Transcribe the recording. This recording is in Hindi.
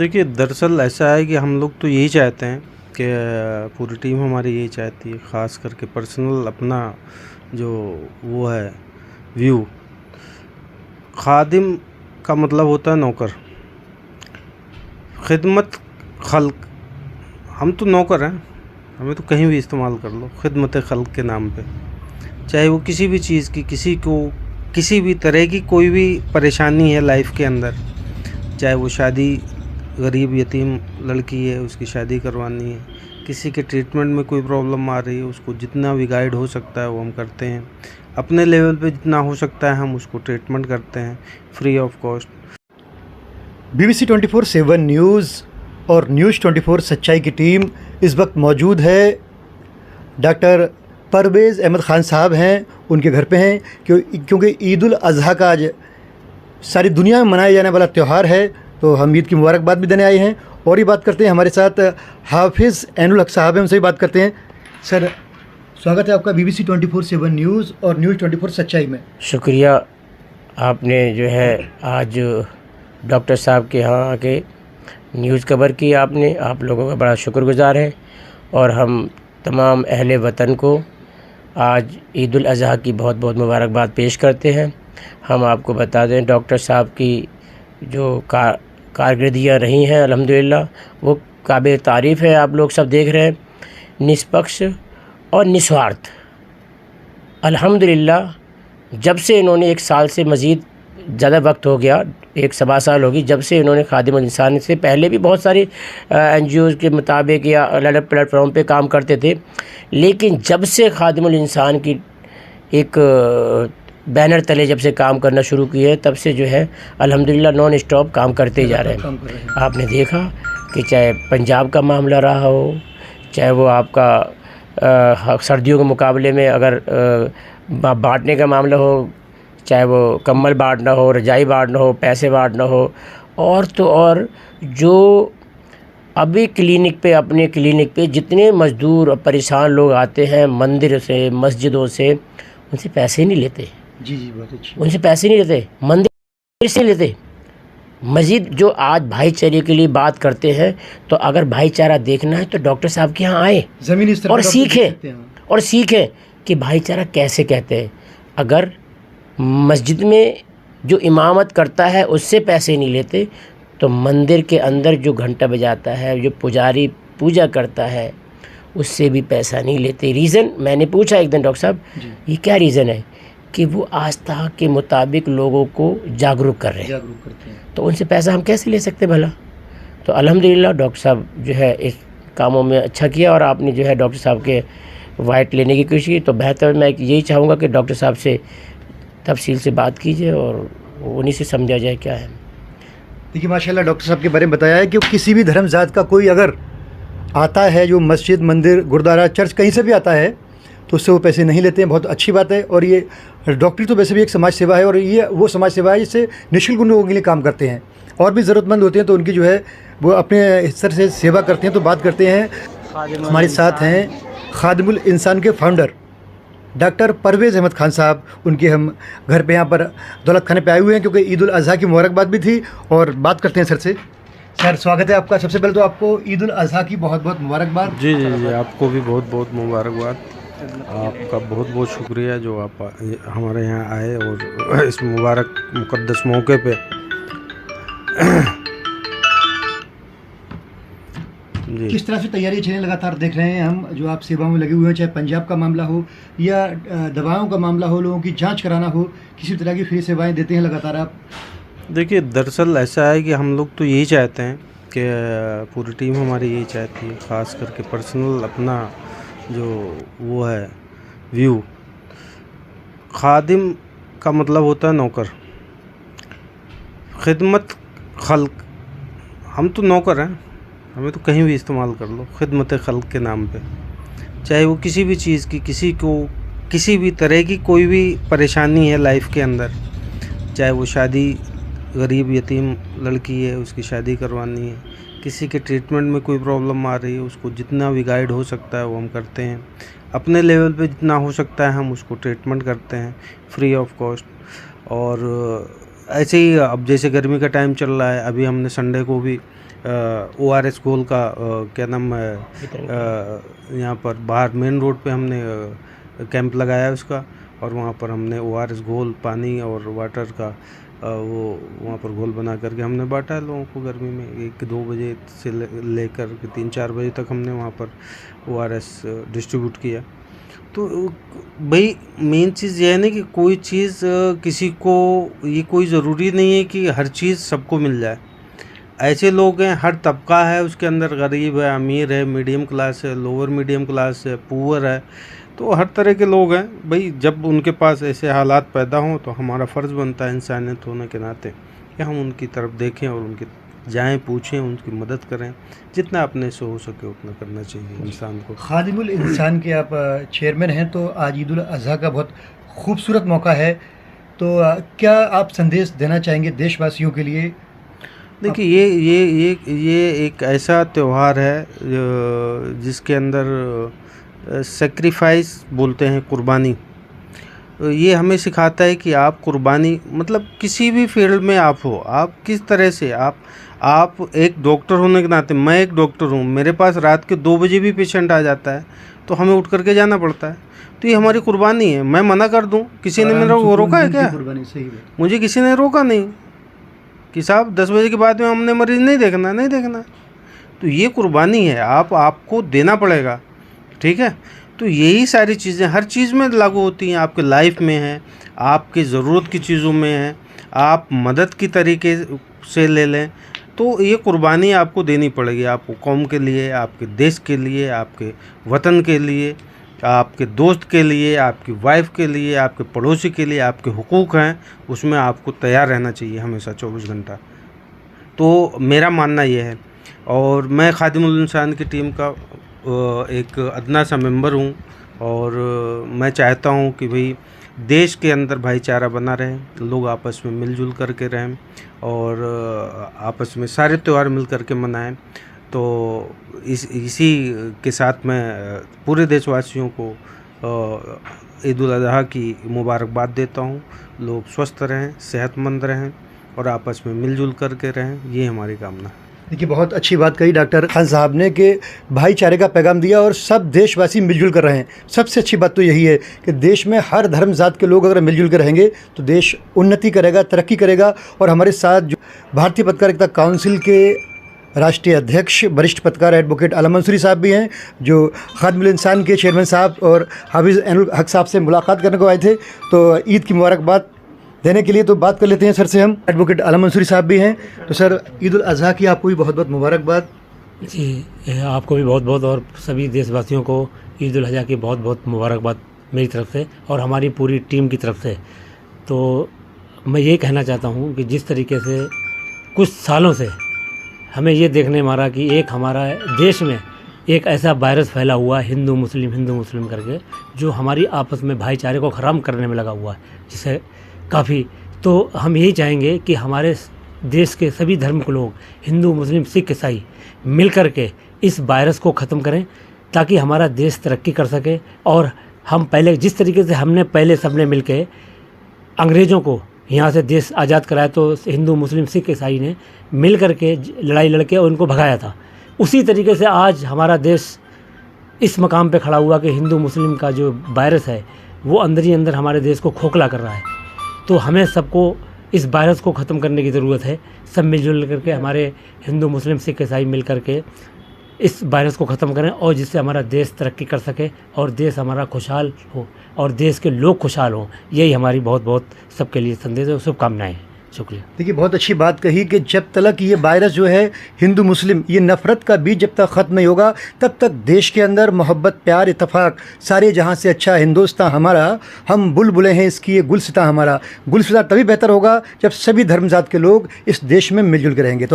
देखिए, दरअसल ऐसा है कि हम लोग तो यही चाहते हैं कि पूरी टीम हमारी यही चाहती है, ख़ास करके पर्सनल अपना जो वो है व्यू। खादिम का मतलब होता है नौकर, खिदमत खल्क। हम तो नौकर हैं, हमें तो कहीं भी इस्तेमाल कर लो खिदमत खल्क के नाम पे। चाहे वो किसी भी चीज़ की, किसी को किसी भी तरह की कोई भी परेशानी है लाइफ के अंदर, चाहे वो शादी, गरीब यतीम लड़की है उसकी शादी करवानी है, किसी के ट्रीटमेंट में कोई प्रॉब्लम आ रही है, उसको जितना भी गाइड हो सकता है वो हम करते हैं। अपने लेवल पे जितना हो सकता है हम उसको ट्रीटमेंट करते हैं free of cost. BBC 24/7 news और न्यूज़ 24 सच्चाई की टीम इस वक्त मौजूद है। डॉक्टर परवेज़ अहमद ख़ान साहब हैं, उनके घर पे हैं क्योंकि ईद उल अज़हा का आज सारी दुनिया में मनाया जाने वाला त्यौहार है, तो हम ईद की मुबारकबाद भी देने आए हैं। और ये बात करते हैं, हमारे साथ हाफिज़ ऐनुल हक साहब हैं, उनसे भी बात करते हैं। सर, स्वागत है आपका BBC 24/7 न्यूज़ और न्यूज़ 24 सच्चाई में। शुक्रिया, आपने जो है आज डॉक्टर साहब के यहाँ आके न्यूज़ कवर की आपने, आप लोगों का बड़ा शुक्रगुज़ार है। और हम तमाम अहले वतन को आज ईद उल अज़हा की बहुत बहुत मुबारकबाद पेश करते हैं। हम आपको बता दें, डॉक्टर साहब की जो कारकर्दगियाँ रही हैं अल्हम्दुलिल्लाह वो काबिल तारीफ़ है। आप लोग सब देख रहे हैं, निष्पक्ष और निस्वार्थ अल्हम्दुलिल्लाह। जब से इन्होंने 1 साल से मज़ीद ज़्यादा वक्त हो गया, 1 सवा साल होगी जब से इन्होंने खादिमुल इंसान से पहले भी बहुत सारे NGOs के मुताबिक या अलग प्लेटफॉर्म पे काम करते थे, लेकिन जब से खादिमुल इंसान की एक बैनर तले जब से काम करना शुरू किए तब से जो है अल्हम्दुलिल्लाह नॉन स्टॉप काम करते जा रहे हैं। आपने देखा कि चाहे पंजाब का मामला रहा हो, चाहे वो आपका सर्दियों के मुकाबले में अगर बांटने का मामला हो, चाहे वो कम्बल बांटना हो, रजाई बांटना हो, पैसे बांटना हो, और तो और जो अभी क्लिनिक पे, अपने क्लिनिक पे जितने मज़दूर और परेशान लोग आते हैं मंदिर से, मस्जिदों से, उनसे पैसे नहीं लेते। जी, बहुत अच्छी। उनसे पैसे नहीं लेते, मंदिर से लेते। मज़ीद जो आज भाईचारे के लिए बात करते हैं, तो अगर भाईचारा देखना है तो डॉक्टर साहब के यहाँ आए ज़मीनी स्तर और पर सीखें कि भाईचारा कैसे कहते हैं। अगर मस्जिद में जो इमामत करता है उससे पैसे नहीं लेते, तो मंदिर के अंदर जो घंटा बजाता है, जो पुजारी पूजा करता है, उससे भी पैसा नहीं लेते। रीज़न मैंने पूछा एक दिन, डॉक्टर साहब ये क्या रीज़न है? कि वो आस्था के मुताबिक लोगों को जागरूक कर रहे हैं, करते हैं। तो उनसे पैसा हम कैसे ले सकते भला? तो अल्हम्दुलिल्लाह डॉक्टर साहब जो है इस कामों में अच्छा किया, और आपने जो है डॉक्टर साहब के वाइट लेने की कोशिश की। तो बेहतर मैं यही चाहूँगा कि डॉक्टर साहब से तफसील से बात कीजिए और उन्हीं से समझा जाए क्या है। देखिए, माशाल्लाह डॉक्टर साहब के बारे में बताया है कि किसी भी धर्म जात का कोई अगर आता है, जो मस्जिद, मंदिर, गुरुद्वारा, चर्च कहीं से भी आता है, तो उससे वो पैसे नहीं लेते हैं। बहुत अच्छी बात है। और ये डॉक्टरी तो वैसे भी एक समाज सेवा है, और ये वो समाज सेवा है जिससे निःशुल्क लोगों के लिए काम करते हैं, और भी ज़रूरतमंद होते हैं तो उनकी जो है वो अपने स्तर से सेवा करते हैं। तो बात करते हैं, हमारे साथ हैं खादिमुल इंसान के फाउंडर डॉक्टर परवेज़ अहमद ख़ान साहब। उनके हम घर पे, यहाँ पर दौलत खाने पे आए हुए हैं क्योंकि ईद उल अज़हा की मुबारकबाद भी थी। और बात करते हैं सर से। सर, स्वागत है आपका। सबसे पहले तो आपको ईद उल अज़हा की बहुत बहुत मुबारकबाद। जी जी जी, आपको भी बहुत बहुत मुबारकबाद। आपका बहुत बहुत शुक्रिया जो आप हमारे यहाँ आए और इस मुबारक मुक़द्दस मौके पे जी। किस तरह से तैयारी चलें? लगातार देख रहे हैं हम, जो आप सेवाओं में लगे हुए हैं, चाहे पंजाब का मामला हो या दवाओं का मामला हो, लोगों की जांच कराना हो, किसी तरह की फ्री सेवाएं देते हैं लगातार आप। देखिए, दरअसल ऐसा है कि हम लोग तो यही चाहते हैं कि पूरी टीम हमारी यही चाहती है, ख़ास करके पर्सनल अपना जो वो है व्यू। खादिम का मतलब होता है नौकर, खिदमत खल्क। हम तो नौकर हैं, हमें तो कहीं भी इस्तेमाल कर लो खिदमत खल्क के नाम पे। चाहे वो किसी भी चीज़ की, किसी को किसी भी तरह की कोई भी परेशानी है लाइफ के अंदर, चाहे वो शादी, गरीब यतीम लड़की है उसकी शादी करवानी है, किसी के ट्रीटमेंट में कोई प्रॉब्लम आ रही है, उसको जितना भी गाइड हो सकता है वो हम करते हैं। अपने लेवल पे जितना हो सकता है हम उसको ट्रीटमेंट करते हैं फ्री ऑफ कॉस्ट। और ऐसे ही अब जैसे गर्मी का टाइम चल रहा है, अभी हमने संडे को भी ORS घोल का क्या नाम है, यहाँ पर बाहर मेन रोड पे हमने कैंप लगाया उसका, और वहाँ पर हमने ORS घोल, पानी और वाटर का वो वहाँ पर घोल बना करके हमने बांटा है लोगों को। गर्मी में 1-2 बजे से लेकर 3-4 बजे तक हमने वहाँ पर ORS डिस्ट्रीब्यूट किया। तो भाई मेन चीज़ ये है ना कि कोई चीज़ किसी को, ये कोई ज़रूरी नहीं है कि हर चीज़ सबको मिल जाए। ऐसे लोग हैं, हर तबका है उसके अंदर, गरीब है, अमीर है, मीडियम क्लास है, लोअर मीडियम क्लास है, पुअर है, तो हर तरह के लोग हैं। भाई जब उनके पास ऐसे हालात पैदा हों तो हमारा फ़र्ज़ बनता है इंसानियत होने के नाते कि हम उनकी तरफ देखें और उनकी जाएं, पूछें, उनकी मदद करें। जितना अपने से हो सके उतना करना चाहिए इंसान को। खादिमुल इंसान के आप चेयरमैन हैं, तो आज ईद उल अज़हा का बहुत खूबसूरत मौका है, तो क्या आप संदेश देना चाहेंगे देशवासियों के लिए? देखिए ये एक ऐसा त्यौहार है जिसके अंदर सेक्रीफाइस बोलते हैं, कुर्बानी। ये हमें सिखाता है कि आप कुर्बानी, मतलब किसी भी फील्ड में आप हो, आप किस तरह से आप एक डॉक्टर होने के नाते, मैं एक डॉक्टर हूँ, मेरे पास रात के 2 बजे भी पेशेंट आ जाता है तो हमें उठ करके जाना पड़ता है। तो ये हमारी कुर्बानी है। मैं मना कर दूँ, किसी ने मेरा वो रोका है क्या? मुझे किसी ने रोका नहीं कि साहब 10 बजे के बाद में हमने मरीज़ नहीं देखना। तो ये कुर्बानी है, आपको देना पड़ेगा, ठीक है। तो यही सारी चीज़ें हर चीज़ में लागू होती हैं, आपके लाइफ में है, आपकी ज़रूरत की चीज़ों में है, आप मदद की तरीके से ले लें, तो ये कुर्बानी आपको देनी पड़ेगी। आपको कौम के लिए, आपके देश के लिए, आपके वतन के लिए, आपके दोस्त के लिए, आपकी वाइफ के लिए, आपके पड़ोसी के लिए, आपके हुकूक हैं, उसमें आपको तैयार रहना चाहिए हमेशा 24 घंटा। तो मेरा मानना ये है, और मैं खादिमुल इंसान की टीम का एक अदना सा मेंबर हूँ, और मैं चाहता हूँ कि भाई देश के अंदर भाईचारा बना रहे, लोग आपस में मिलजुल करके रहें और आपस में सारे त्यौहार मिल करके मनाएं। तो इसी के साथ मैं पूरे देशवासियों को ईद उल अज़हा की मुबारकबाद देता हूँ। लोग स्वस्थ रहें, सेहतमंद रहें और आपस में मिलजुल करके रहें, ये हमारी कामना है। देखिए, बहुत अच्छी बात कही डॉक्टर खान साहब ने कि भाईचारे का पैगाम दिया और सब देशवासी मिलजुल कर रहे हैं। सबसे अच्छी बात तो यही है कि देश में हर धर्म जात के लोग अगर मिलजुल कर रहेंगे तो देश उन्नति करेगा, तरक्की करेगा। और हमारे साथ जो भारतीय पत्रकारिता काउंसिल के राष्ट्रीय अध्यक्ष वरिष्ठ पत्रकार एडवोकेट आलम मंसूरी साहब भी हैं, जो खादिमुल इंसान के चेयरमैन साहब और हाफिज़ ऐनुल हक साहब से मुलाकात करने को आए थे। तो ईद की मुबारकबाद देने के लिए तो बात कर लेते हैं सर से हम। एडवोकेट आलम मंसूरी साहब भी हैं। तो सर, ईद उल अज़हा की आपको भी बहुत बहुत मुबारकबाद। जी, आपको भी बहुत बहुत, और सभी देशवासियों को ईद उल अज़हा की बहुत बहुत मुबारकबाद मेरी तरफ से और हमारी पूरी टीम की तरफ से। तो मैं ये कहना चाहता हूँ कि जिस तरीके से कुछ सालों से हमें ये देखने मारा कि एक हमारा देश में एक ऐसा वायरस फैला हुआ है हिंदू मुस्लिम करके, जो हमारी आपस में भाईचारे को ख़राब करने में लगा हुआ है, जिसे काफ़ी। तो हम यही चाहेंगे कि हमारे देश के सभी धर्म के लोग, हिंदू मुस्लिम सिख ईसाई, मिल कर के इस वायरस को ख़त्म करें ताकि हमारा देश तरक्की कर सके। और हम पहले जिस तरीके से हमने पहले सबने मिल के अंग्रेज़ों को यहाँ से देश आज़ाद कराया, तो हिंदू मुस्लिम सिख ईसाई ने मिल कर के लड़ाई लड़के उनको भगाया था, उसी तरीके से आज हमारा देश इस मकाम पे खड़ा हुआ कि हिंदू मुस्लिम का जो वायरस है वो अंदर ही अंदर हमारे देश को खोखला कर रहा है। तो हमें सबको इस वायरस को ख़त्म करने की ज़रूरत है। सब मिलजुल करके, हमारे हिंदू मुस्लिम सिख ईसाई मिल करके इस वायरस को ख़त्म करें, और जिससे हमारा देश तरक्की कर सके और देश हमारा खुशहाल हो और देश के लोग खुशहाल हों। यही हमारी बहुत बहुत सबके लिए संदेश और शुभकामनाएँ हैं। शुक्रिया। देखिए, बहुत अच्छी बात कही कि जब तक ये वायरस जो है हिंदू मुस्लिम, ये नफ़रत का बीज जब तक ख़त्म नहीं होगा, तब तक देश के अंदर मोहब्बत, प्यार, इत्तेफाक, सारे जहाँ से अच्छा हिंदुस्तान हमारा, हम बुलबुलें हैं इसकी, ये गुलसिता हमारा। गुलसिता तभी बेहतर होगा जब सभी धर्म जात के लोग इस देश में मिलजुल के रहेंगे। तो आप